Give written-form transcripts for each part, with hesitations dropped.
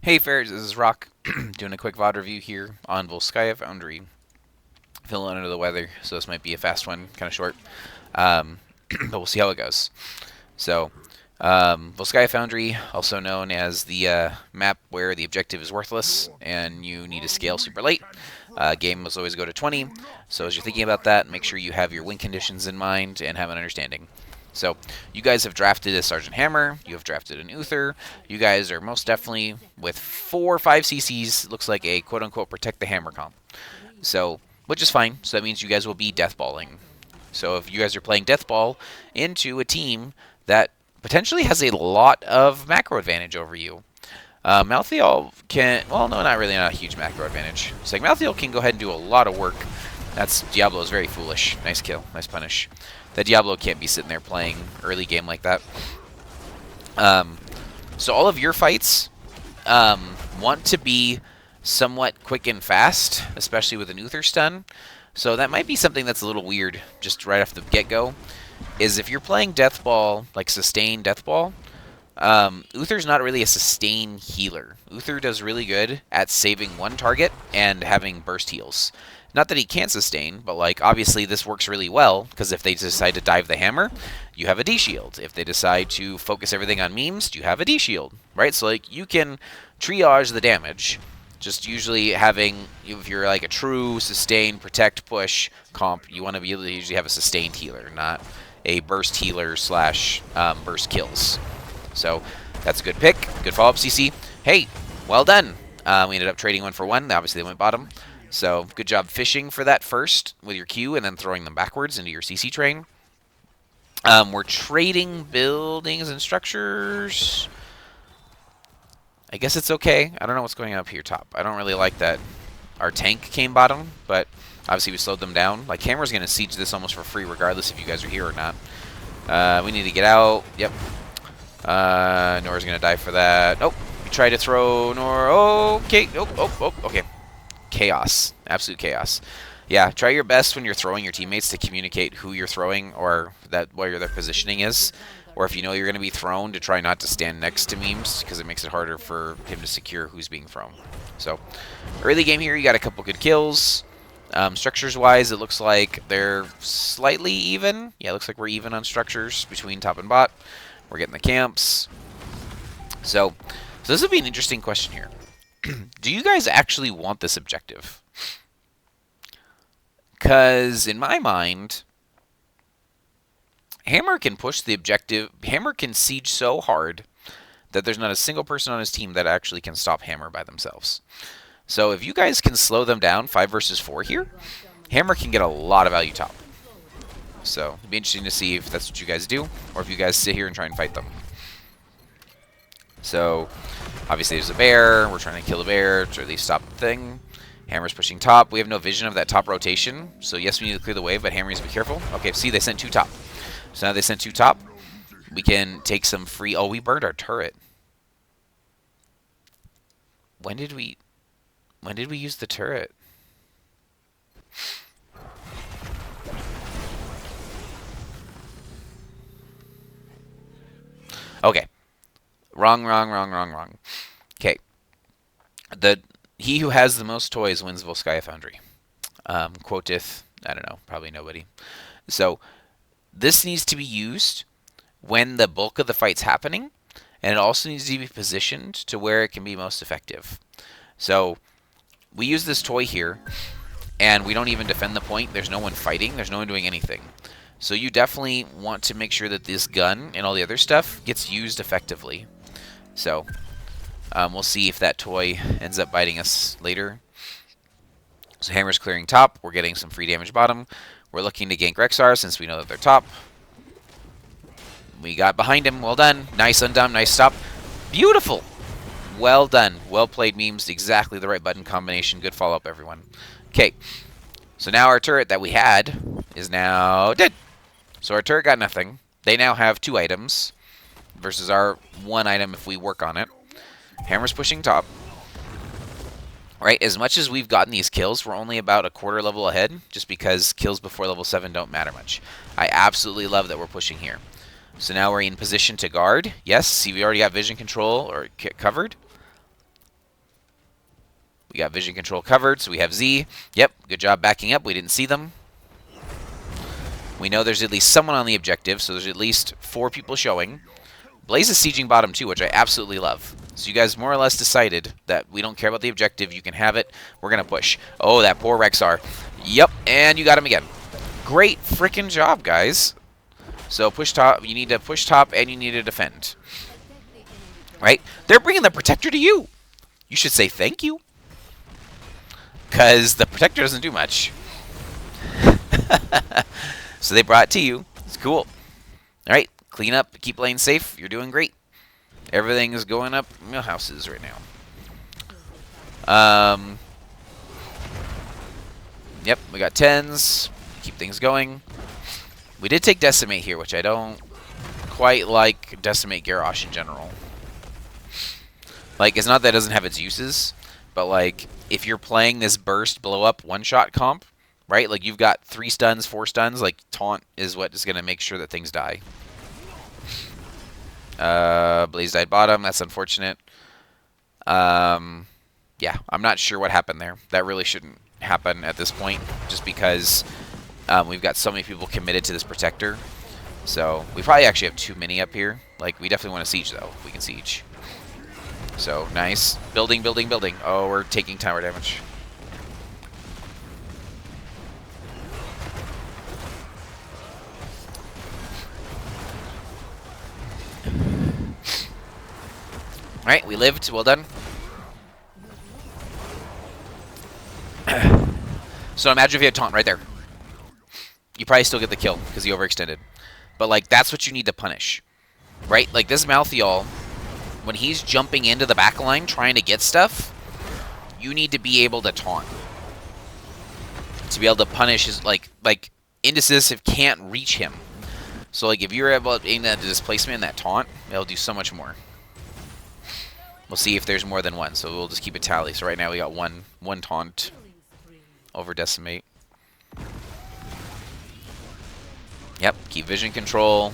Hey Ferrets, this is Rock, doing a quick VOD review here on Volk Foundry. Feeling under the weather, so this might be a fast one, kind of short, but we'll see how it goes. So, Volk Foundry, also known as the map where the objective is worthless and you need to scale super late. Game must always go to 20, so as you're thinking about that, make sure you have your win conditions in mind and have an understanding. So, you guys have drafted a Sergeant Hammer, you have drafted an Uther, you guys are most definitely, with 4 or 5 CCs, looks like a quote-unquote protect the hammer comp. So, which is fine, so that means you guys will be deathballing. So if you guys are playing deathball into a team that potentially has a lot of macro advantage over you, Malthael can, well, no, not really, not a huge macro advantage. So like Malthael can go ahead and do a lot of work. That's, Diablo is very foolish. Nice kill, nice punish. That Diablo can't be sitting there playing early game like that. So all of your fights want to be somewhat quick and fast, especially with an Uther stun. So that might be something that's a little weird just right off the get-go, is if you're playing Deathball, like sustained Deathball, Uther's not really a sustain healer. Uther does really good at saving one target and having burst heals. Not that he can't sustain, but like obviously this works really well, because if they decide to dive the hammer, you have a D-shield. If they decide to focus everything on memes, you have a D-shield, right? So like you can triage the damage. Just usually having, if you're like a true sustain, protect, push comp, you want to be able to usually have a sustained healer, not a burst healer slash burst kills. So that's a good pick. Good follow-up, CC. Hey, well done. We ended up trading 1 for 1. Obviously, they went bottom. So good job fishing for that first with your Q and then throwing them backwards into your CC train. We're trading buildings and structures. I guess it's okay. I don't know what's going on up here top. I don't really like that our tank came bottom, but obviously we slowed them down. Like, Hammer's going to siege this almost for free regardless if you guys are here or not. We need to get out. Yep. Nora's going to die for that. Nope. We tried to throw Nora. Okay. Okay. Chaos. Absolute chaos. Yeah, try your best when you're throwing your teammates to communicate who you're throwing or that where their positioning is. Or if you know you're going to be thrown, to try not to stand next to memes, because it makes it harder for him to secure who's being thrown. So, early game here, you got a couple good kills. Structures-wise, it looks like they're slightly even. Yeah, it looks like we're even on structures between top and bot. We're getting the camps. So this would be an interesting question here. Do you guys actually want this objective? Because, in my mind, Hammer can push the objective. Hammer can siege so hard that there's not a single person on his team that actually can stop Hammer by themselves. So if you guys can slow them down 5 versus 4 here, Hammer can get a lot of value top. So it'd be interesting to see if that's what you guys do, or if you guys sit here and try and fight them. So obviously there's a bear. We're trying to kill the bear to at least stop the thing. Hammer's pushing top. We have no vision of that top rotation. So yes, we need to clear the wave, but Hammer needs to be careful. Okay, see, they sent 2 top. So now they sent 2 top. We can take some free... Oh, we burned our turret. When did we use the turret? Okay. Wrong. Okay. He who has the most toys wins Volk Foundry. Quoteth, I don't know, probably nobody. So this needs to be used when the bulk of the fight's happening, and it also needs to be positioned to where it can be most effective. So we use this toy here, and we don't even defend the point. There's no one fighting. There's no one doing anything. So you definitely want to make sure that this gun and all the other stuff gets used effectively. So we'll see if that toy ends up biting us later. So Hammer's clearing top. We're getting some free damage bottom. We're looking to gank Rexar since we know that they're top. We got behind him. Well done. Nice undone. Nice stop. Beautiful. Well done. Well played, memes. Exactly the right button combination. Good follow-up, everyone. Okay. So now our turret that we had is now dead. So our turret got nothing. They now have 2 items versus our 1 item if we work on it. Hammer's pushing top. Right, as much as we've gotten these kills, we're only about a quarter level ahead, just because kills before level 7 don't matter much. I absolutely love that we're pushing here. So now we're in position to guard. Yes, see, we already got vision control or covered. We got vision control covered, so we have Z. Yep, good job backing up. We didn't see them. We know there's at least someone on the objective, so there's at least 4 people showing. Blaze is sieging bottom too, which I absolutely love. So you guys more or less decided that we don't care about the objective. You can have it. We're going to push. Oh, that poor Rexar. Yep, and you got him again. Great freaking job, guys. So push top. You need to push top, and you need to defend. Right? They're bringing the Protector to you. You should say thank you. Because the Protector doesn't do much. So they brought it to you. It's cool. All right. Clean up. Keep playing safe. You're doing great. Everything is going up in the houses right now. Yep. We got 10s. Keep things going. We did take Decimate here, which I don't quite like Decimate Garrosh in general. Like, it's not that it doesn't have its uses, but, like, if you're playing this burst blow-up one-shot comp, right? Like, you've got 3 stuns, 4 stuns. Like, Taunt is what is going to make sure that things die. Blaze died bottom. That's unfortunate. Yeah, I'm not sure what happened there. That really shouldn't happen at this point, just because we've got so many people committed to this Protector. So, we probably actually have too many up here. Like, we definitely want to siege, though. We can siege. So, nice. Building, building, building. Oh, we're taking tower damage. Alright, we lived. Well done. So imagine if you had taunt right there. You probably still get the kill because he overextended. But, like, that's what you need to punish. Right? Like, this Malthael, when he's jumping into the back line trying to get stuff, you need to be able to taunt. To be able to punish his, like Indecisive can't reach him. So, like, if you're able to aim that displacement and that taunt, it'll do so much more. We'll see if there's more than one, so we'll just keep a tally. So right now we got one taunt over Decimate. Yep, keep vision control.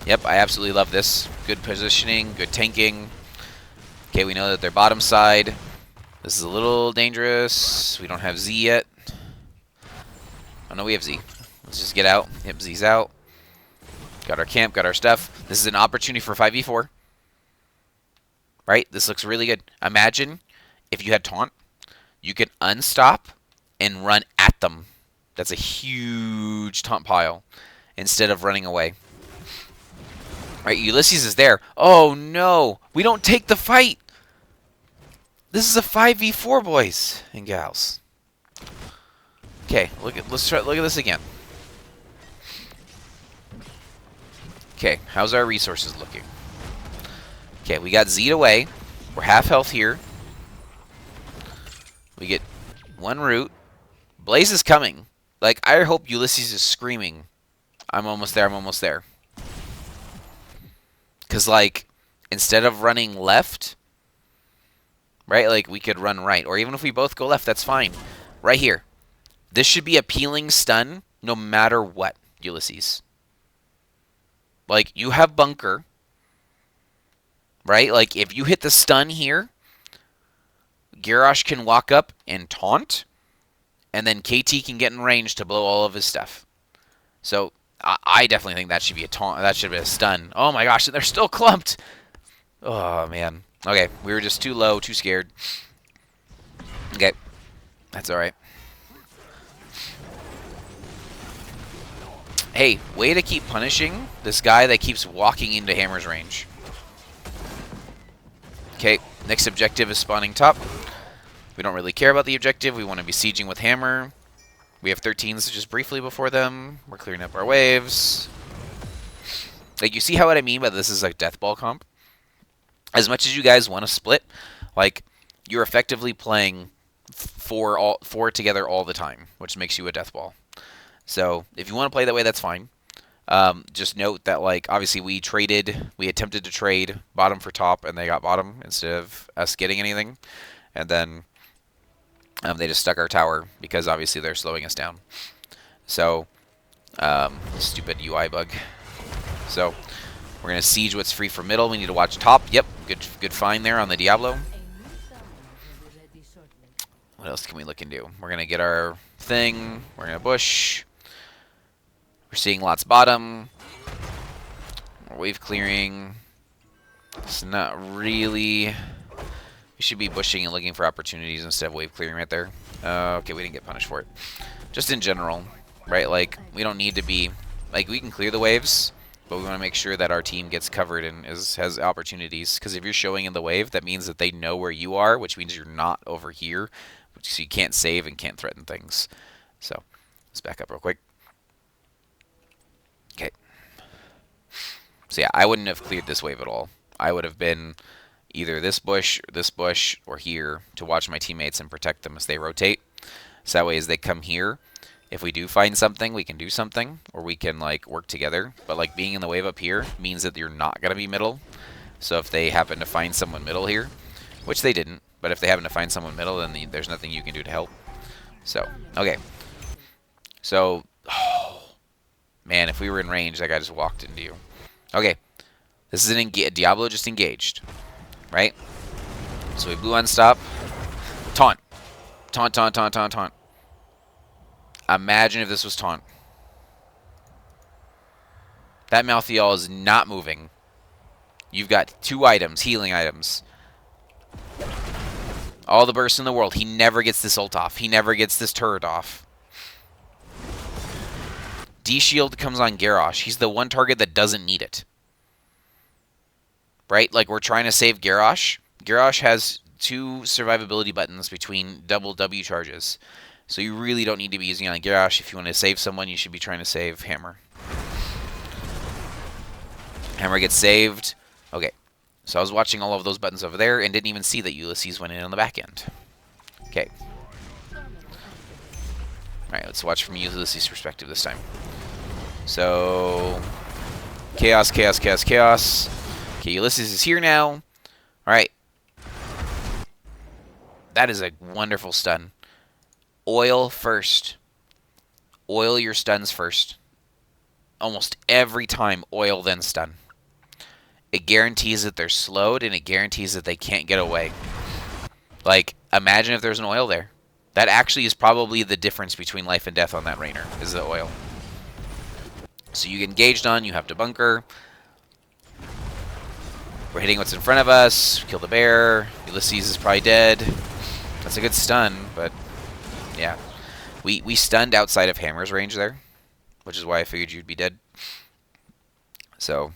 Yep, I absolutely love this. Good positioning, good tanking. Okay, we know that they're bottom side. This is a little dangerous. We don't have Z yet. Oh no, we have Z. Let's just get out. Yep, Z's out. Got our camp, got our stuff. This is an opportunity for 5v4. Right? This looks really good. Imagine if you had taunt, you could unstop and run at them. That's a huge taunt pile instead of running away. Right? Ulysses is there. Oh no! We don't take the fight! This is a 5v4, boys and gals. Okay, look at this again. Okay, how's our resources looking? Okay, we got Z'd away. We're half health here. We get 1 root. Blaze is coming. Like, I hope Ulysses is screaming, I'm almost there, I'm almost there. Because, like, instead of running left, right, like, we could run right. Or even if we both go left, that's fine. Right here. This should be a peeling stun no matter what, Ulysses. Like, you have bunker. Right? Like, if you hit the stun here, Garrosh can walk up and taunt, and then KT can get in range to blow all of his stuff. So, I definitely think that should be a taunt. That should be a stun. Oh my gosh, they're still clumped! Oh, man. Okay, we were just too low, too scared. Okay. That's alright. Hey, way to keep punishing this guy that keeps walking into Hammer's range. Okay, next objective is spawning top. We don't really care about the objective. We want to be sieging with Hammer. We have 13s just briefly before them. We're clearing up our waves. Like, you see how what I mean by this is like death ball comp? As much as you guys want to split, like, you're effectively playing four together all the time, which makes you a death ball. So, if you want to play that way, that's fine. Just note that, like, obviously we attempted to trade bottom for top, and they got bottom instead of us getting anything. And then they just stuck our tower because obviously they're slowing us down. So, stupid UI bug. So, we're going to siege what's free from middle. We need to watch top. Yep, good find there on the Diablo. What else can we look and do? We're going to get our thing. We're going to bush. We're seeing lots bottom. We're wave clearing. It's not really... We should be bushing and looking for opportunities instead of wave clearing right there. Okay, we didn't get punished for it. Just in general, right? Like, we don't need to be... Like, we can clear the waves, but we want to make sure that our team gets covered and has opportunities. Because if you're showing in the wave, that means that they know where you are, which means you're not over here. So you can't save and can't threaten things. So, let's back up real quick. Okay. So yeah, I wouldn't have cleared this wave at all. I would have been either this bush, or here to watch my teammates and protect them as they rotate. So that way as they come here, if we do find something, we can do something, or we can like work together. But like being in the wave up here means that you're not going to be middle. So if they happen to find someone middle here, which they didn't, but if they happen to find someone middle, then there's nothing you can do to help. So, okay. So, oh, man, if we were in range, that guy just walked into you. Okay. This is Diablo just engaged, right? So we blue on stop. Taunt. Taunt, taunt, taunt, taunt, taunt. Imagine if this was taunt. That Malthael is not moving. You've got 2 items, healing items. All the bursts in the world. He never gets this ult off. He never gets this turret off. D-Shield comes on Garrosh. He's the one target that doesn't need it. Right? Like, we're trying to save Garrosh. Garrosh has 2 survivability buttons between double W charges. So you really don't need to be using it on Garrosh. If you want to save someone, you should be trying to save Hammer. Hammer gets saved. Okay. So I was watching all of those buttons over there and didn't even see that Ulysses went in on the back end. Okay. Alright, let's watch from Ulysses' perspective this time. So, chaos, chaos, chaos, chaos. Okay, Ulysses is here now. Alright. That is a wonderful stun. Oil first. Oil your stuns first. Almost every time, oil then stun. It guarantees that they're slowed, and it guarantees that they can't get away. Like, imagine if there's an oil there. That actually is probably the difference between life and death on that Rainer, is the oil. So you get engaged on, you have to bunker. We're hitting what's in front of us. Kill the bear. Ulysses is probably dead. That's a good stun, but yeah. We stunned outside of Hammer's range there, which is why I figured you'd be dead. So...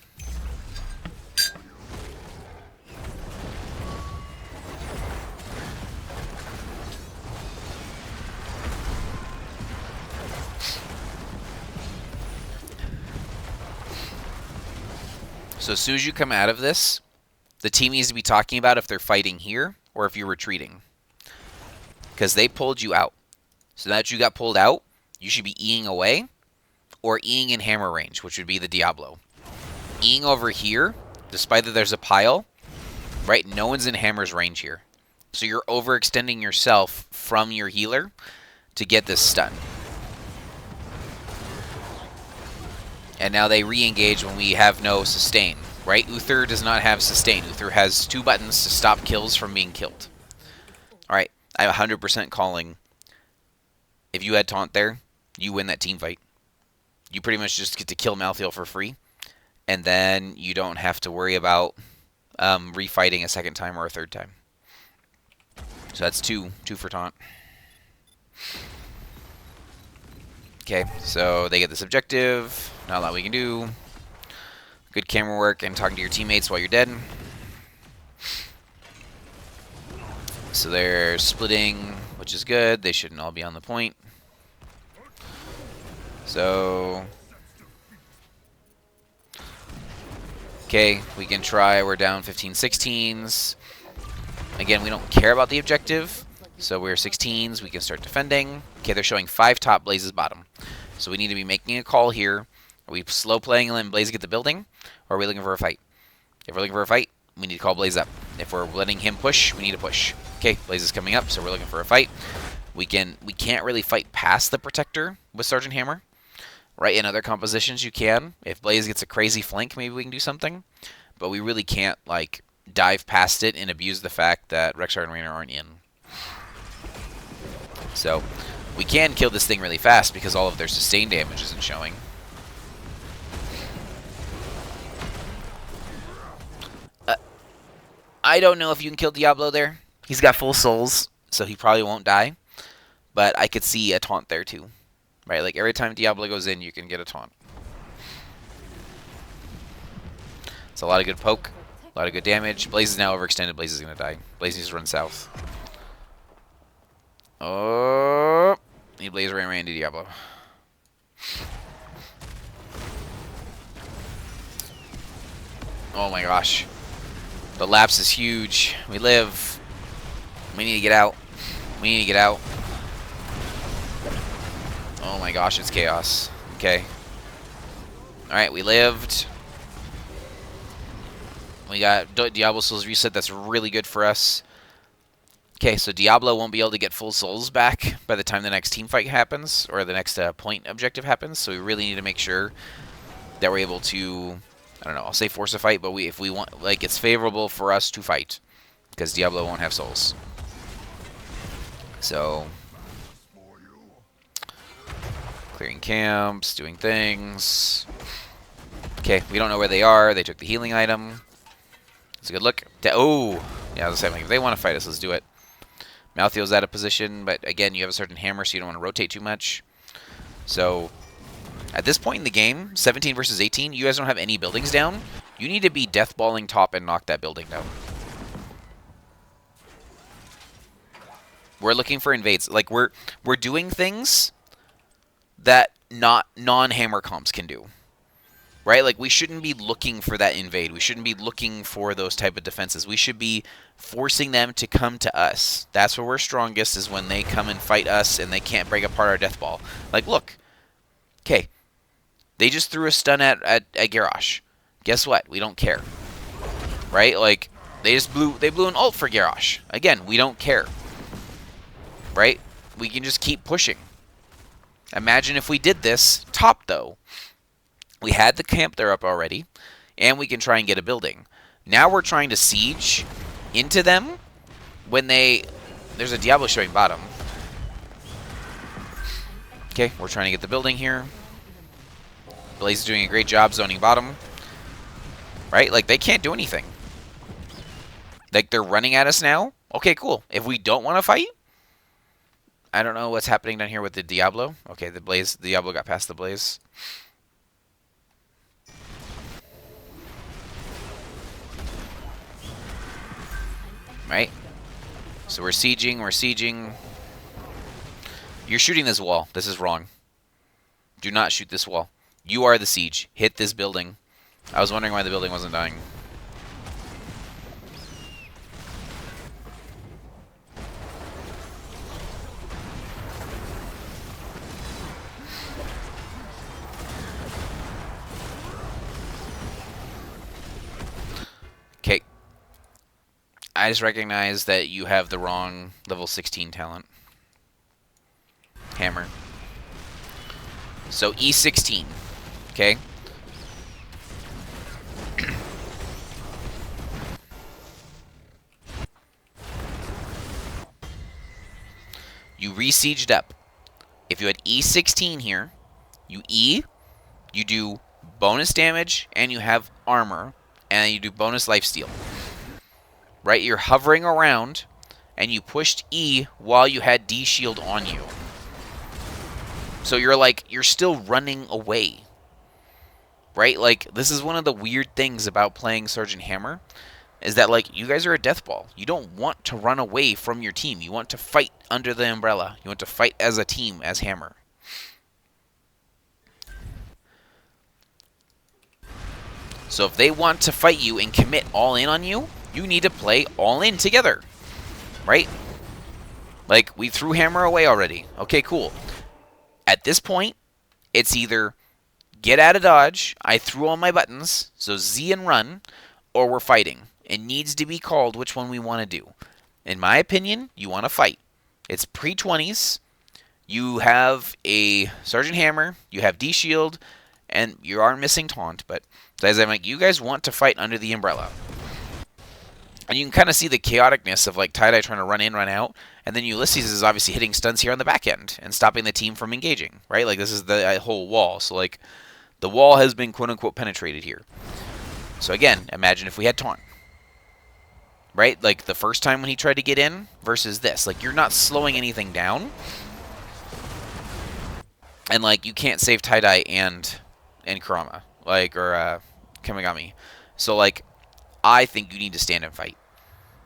So as soon as you come out of this, the team needs to be talking about if they're fighting here or if you're retreating. Because they pulled you out. So now that you got pulled out, you should be Eing away or Eing in Hammer range, which would be the Diablo. Eing over here, despite that there's a pile, right? No one's in Hammer's range here. So you're overextending yourself from your healer to get this stun. And now they re-engage when we have no sustain, right? Uther does not have sustain. Uther has 2 buttons to stop kills from being killed. Alright, I'm 100% calling. If you had taunt there, you win that team fight. You pretty much just get to kill Malthael for free. And then you don't have to worry about refighting a second time or a third time. So that's 2 for taunt. Okay, so they get this objective. Not a lot we can do. Good camera work and talking to your teammates while you're dead. So they're splitting, which is good. They shouldn't all be on the point. So... Okay, we can try. We're down 15-16s. Again, we don't care about the objective. So we're 16s. We can start defending. Okay, they're showing 5 top, Blazes bottom. So we need to be making a call here. Are we slow playing and letting Blaze get the building? Or are we looking for a fight? If we're looking for a fight, we need to call Blaze up. If we're letting him push, we need to push. Okay, Blaze is coming up, so we're looking for a fight. We can't really fight past the Protector with Sergeant Hammer. Right, in other compositions you can. If Blaze gets a crazy flank, maybe we can do something. But we really can't, like, dive past it and abuse the fact that Rexar and Raynor aren't in. So we can kill this thing really fast because all of their sustained damage isn't showing. I don't know if you can kill Diablo there. He's got full souls, so he probably won't die. But I could see a taunt there too. Right, like every time Diablo goes in, you can get a taunt. It's a lot of good poke, a lot of good damage. Blaze is now overextended. Blaze is going to die. Blaze needs to run south. Oh, he Blaze ran into Diablo. Oh my gosh. The lapse is huge. We live. We need to get out. We need to get out. Oh my gosh, it's chaos. Okay. Alright, we lived. We got Diablo Souls reset. That's really good for us. Okay, so Diablo won't be able to get full souls back by the time the next team fight happens, or the next point objective happens, so we really need to make sure that we're able to, I don't know, I'll say force a fight, but if we want, like, it's favorable for us to fight, because Diablo won't have souls. So, clearing camps, doing things. Okay, we don't know where they are. They took the healing item. It's a good look. Oh, yeah, I was saying, like, if they want to fight us, let's do it. Malthael's out of position, but again, you have a certain hammer, so you don't want to rotate too much. So, at this point in the game, 17 versus 18, you guys don't have any buildings down. You need to be deathballing top and knock that building down. We're looking for invades. Like, we're doing things that non-hammer comps can do. Right? Like, we shouldn't be looking for that invade. We shouldn't be looking for those type of defenses. We should be forcing them to come to us. That's where we're strongest, is when they come and fight us and they can't break apart our death ball. Like, look. Okay. They just threw a stun at Garrosh. Guess what? We don't care. Right? Like, they blew an ult for Garrosh. Again, we don't care. Right? We can just keep pushing. Imagine if we did this top, though. We had the camp there up already, and we can try and get a building. Now we're trying to siege into them when there's a Diablo showing bottom. Okay, we're trying to get the building here. Blaze is doing a great job zoning bottom. Right? Like, they can't do anything. Like, they're running at us now. Okay, cool. If we don't want to fight, I don't know what's happening down here with the Diablo. Okay, the Diablo got past the Blaze. Right? So we're sieging. You're shooting this wall. This is wrong. Do not shoot this wall. You are the siege. Hit this building. I was wondering why the building wasn't dying. Okay. I just recognize that you have the wrong level 16 talent. Hammer. So E16. Okay. You re-sieged up. If you had E16 here, you do bonus damage, and you have armor, and you do bonus lifesteal. Right? You're hovering around, and you pushed E while you had D shield on you. So you're still running away. Right? Like, this is one of the weird things about playing Sergeant Hammer, is that, like, you guys are a death ball. You don't want to run away from your team. You want to fight under the umbrella. You want to fight as a team, as Hammer. So if they want to fight you and commit all in on you, you need to play all in together. Right? Like, we threw Hammer away already. Okay, cool. At this point, it's either get out of dodge, I threw all my buttons, so Z and run, or we're fighting. It needs to be called which one we want to do. In my opinion, you want to fight. It's pre-20s. You have a Sergeant Hammer, you have D-Shield, and you are missing Taunt, but as I'm like, you guys want to fight under the umbrella. And you can kind of see the chaoticness of like Tie-Dye trying to run in, run out, and then Ulysses is obviously hitting stuns here on the back end and stopping the team from engaging, right? Like this is the whole wall. So like the wall has been quote unquote penetrated here. So again, imagine if we had taunt, right? Like the first time when he tried to get in versus this. Like you're not slowing anything down, and like you can't save Tie-Dye and Kurama, like or Kamigami. So like I think you need to stand and fight.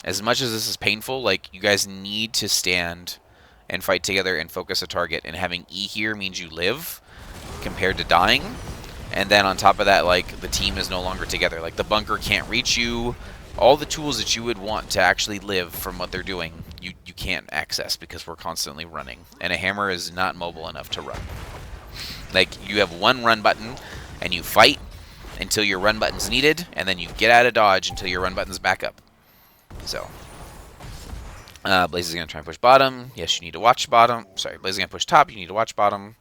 As much as this is painful, like, you guys need to stand and fight together and focus a target. And having E here means you live compared to dying. And then on top of that, like, the team is no longer together. Like, the bunker can't reach you. All the tools that you would want to actually live from what they're doing, you can't access because we're constantly running. And a hammer is not mobile enough to run. Like, you have one run button, and you fight until your run button's needed, and then you get out of dodge until your run button's back up. So, Blaze is going to try and push bottom. Yes, you need to watch bottom. Sorry, Blaze is going to push top. You need to watch bottom.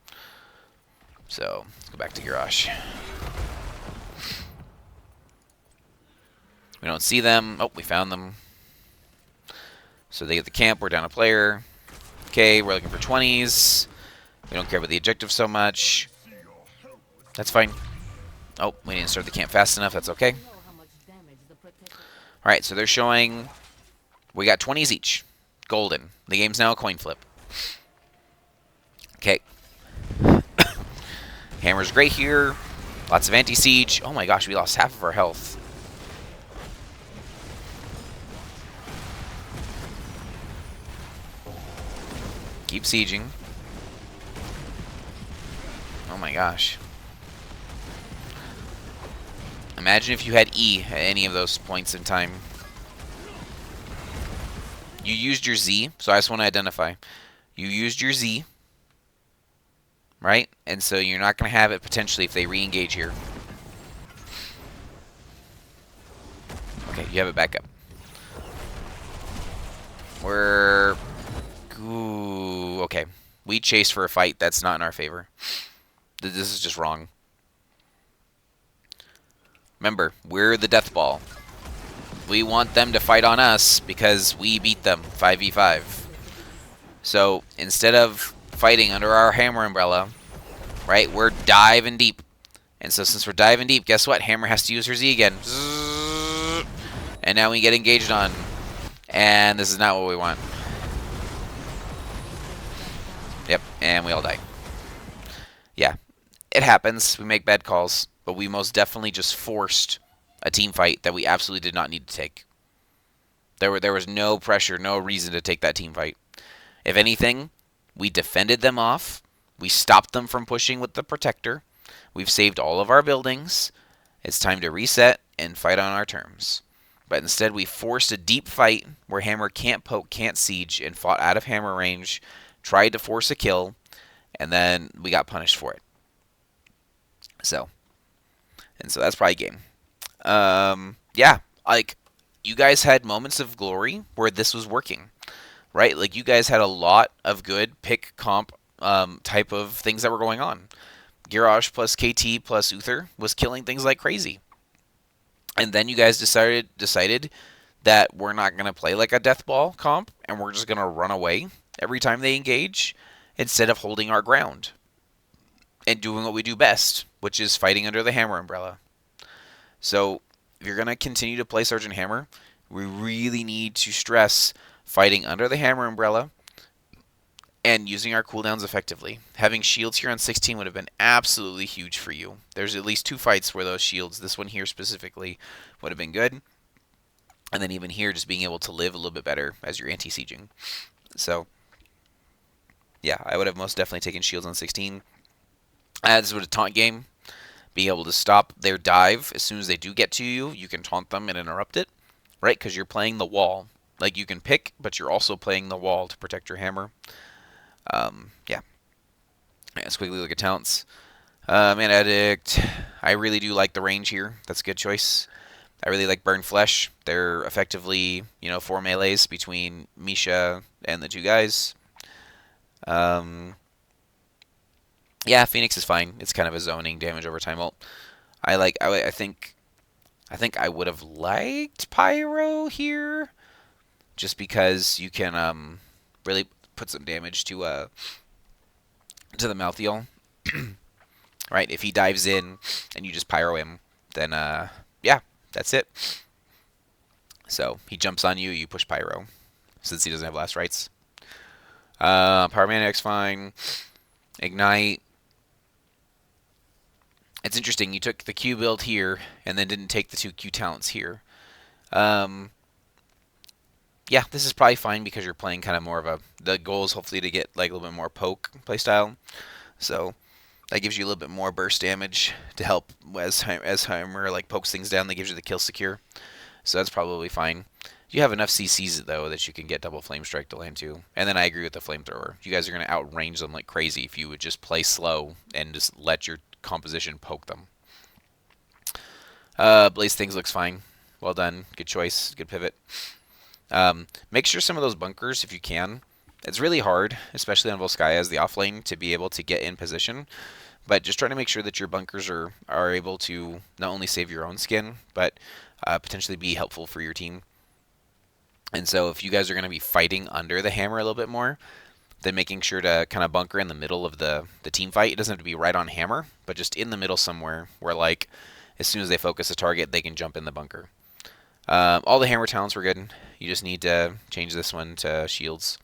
So, let's go back to Garage. We don't see them. Oh, we found them. So they get the camp. We're down a player. Okay, we're looking for 20s. We don't care about the objective so much. That's fine. Oh, we didn't start the camp fast enough. That's okay. Alright, so they're showing... We got 20s each. Golden. The game's now a coin flip. Okay. Hammer's great here. Lots of anti-siege. Oh my gosh, we lost half of our health. Keep sieging. Oh my gosh. Imagine if you had E at any of those points in time. You used your Z, so I just want to identify. You used your Z, right? And so you're not going to have it potentially if they re-engage here. Okay, you have it back up. We're... Ooh, okay. We chased for a fight. That's not in our favor. This is just wrong. Remember, we're the death ball. We want them to fight on us because we beat them 5v5. So instead of fighting under our hammer umbrella, right, we're diving deep. And so since we're diving deep, guess what? Hammer has to use her Z again. And now we get engaged on. And this is not what we want. Yep, and we all die. Yeah, it happens. We make bad calls. But we most definitely just forced a team fight that we absolutely did not need to take. There was no pressure, no reason to take that team fight. If anything, we defended them off. We stopped them from pushing with the protector. We've saved all of our buildings. It's time to reset and fight on our terms. But instead, we forced a deep fight where Hammer can't poke, can't siege, and fought out of Hammer range, tried to force a kill, and then we got punished for it. So that's probably game. Yeah, like, you guys had moments of glory where this was working, right? Like, you guys had a lot of good pick comp type of things that were going on. Garage plus KT plus Uther was killing things like crazy. And then you guys decided that we're not going to play like a death ball comp, and we're just going to run away every time they engage instead of holding our ground and doing what we do best, which is fighting under the hammer umbrella. So if you're going to continue to play Sergeant Hammer, we really need to stress fighting under the hammer umbrella and using our cooldowns effectively. Having shields here on 16 would have been absolutely huge for you. There's at least 2 fights where those shields, this one here specifically, would have been good. And then even here, just being able to live a little bit better as you're anti-sieging. So, yeah, I would have most definitely taken shields on 16. This would a taunt game. Be able to stop their dive as soon as they do get to you. You can taunt them and interrupt it, right? Because you're playing the wall. Like, you can pick, but you're also playing the wall to protect your hammer. Yeah. Let's quickly look at talents. Man Addict. I really do like the range here. That's a good choice. I really like Burn Flesh. They're effectively, 4 melees between Misha and the 2 guys. Yeah, Phoenix is fine. It's kind of a zoning damage over time ult. I I think I would have liked Pyro here, just because you can really put some damage to the Malthael. Right? If he dives in and you just Pyro him, then yeah, that's it. So he jumps on you, you push Pyro, since he doesn't have last rights. Pyromaniac's fine. Ignite. It's interesting, you took the Q build here, and then didn't take the 2 Q talents here. Yeah, this is probably fine because you're playing kind of more of a... The goal is hopefully to get like a little bit more poke playstyle. So that gives you a little bit more burst damage to help as Heimer like pokes things down. That gives you the kill secure. So that's probably fine. You have enough CCs though that you can get double flame strike to land too. And then I agree with the flamethrower. You guys are going to outrange them like crazy if you would just play slow and just let your composition poke them. Blaze Things looks fine. Well done. Good choice. Good pivot. Make sure some of those bunkers, if you can. It's really hard, especially on Volskaya as the offlane, to be able to get in position. But just try to make sure that your bunkers are able to not only save your own skin, but potentially be helpful for your team. And so if you guys are going to be fighting under the hammer a little bit more, then making sure to kind of bunker in the middle of the team fight. It doesn't have to be right on hammer, but just in the middle somewhere where, like, as soon as they focus a target, they can jump in the bunker. All the hammer talents were good. You just need to change this one to shields.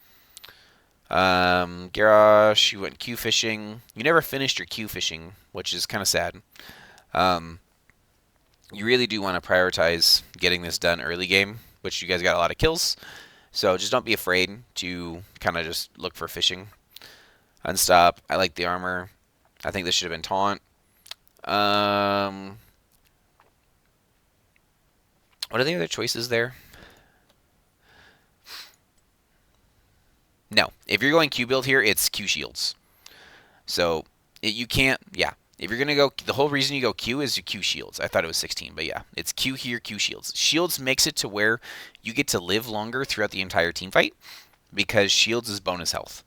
Garrosh, you went Q fishing. You never finished your Q fishing, which is kind of sad. You really do want to prioritize getting this done early game, which you guys got a lot of kills. So just don't be afraid to kind of just look for fishing. Unstop. I like the armor. I think this should have been taunt. What are the other choices there? No. If you're going Q build here, it's Q shields. So you can't, yeah. If you're going to go, the whole reason you go Q is you Q shields. I thought it was 16, but yeah. It's Q here, Q shields. Shields makes it to where you get to live longer throughout the entire team fight because shields is bonus health.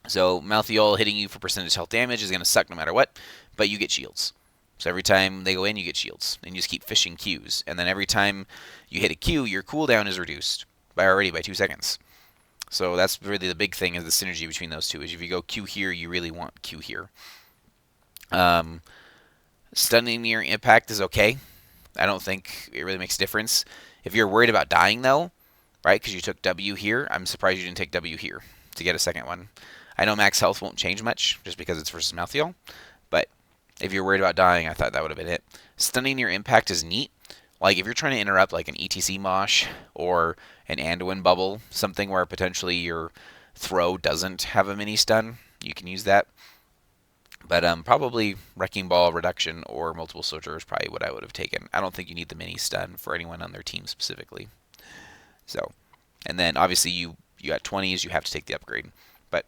So Malthael hitting you for percentage health damage is going to suck no matter what, but you get shields. So every time they go in, you get shields. And you just keep fishing Qs. And then every time you hit a Q, your cooldown is reduced by 2 seconds. So that's really the big thing, is the synergy between those two. Is if you go Q here, you really want Q here. Stunning near impact is okay. I don't think it really makes a difference. If you're worried about dying, though, right, because you took W here, I'm surprised you didn't take W here to get a second one. I know max health won't change much just because it's versus Malthael, but if you're worried about dying, I thought that would have been it. Stunning near impact is neat. Like, if you're trying to interrupt, like, an ETC mosh or an Anduin bubble, something where potentially your throw doesn't have a mini stun, you can use that. But probably Wrecking Ball reduction or multiple soldier is probably what I would have taken. I don't think you need the mini stun for anyone on their team specifically. So, and then obviously you got 20s, you have to take the upgrade. But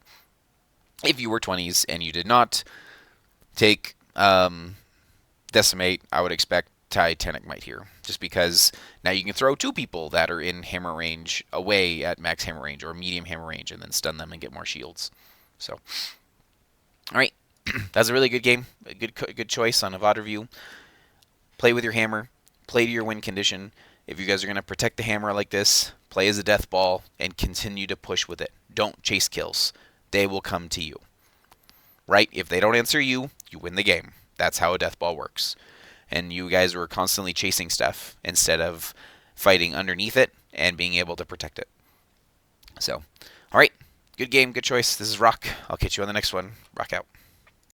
if you were 20s and you did not take Decimate, I would expect Titanic Might here, just because now you can throw 2 people that are in hammer range away at max hammer range or medium hammer range and then stun them and get more shields. So, all right, that's a really good game, a good choice on a VOD review. Play with your hammer, play to your win condition. If you guys are going to protect the hammer like this, play as a death ball and continue to push with it. Don't chase kills. They will come to you. Right? If they don't answer you, you win the game. That's how a death ball works. And you guys were constantly chasing stuff instead of fighting underneath it and being able to protect it. So, all right. Good game, good choice. This is Rock. I'll catch you on the next one. Rock out.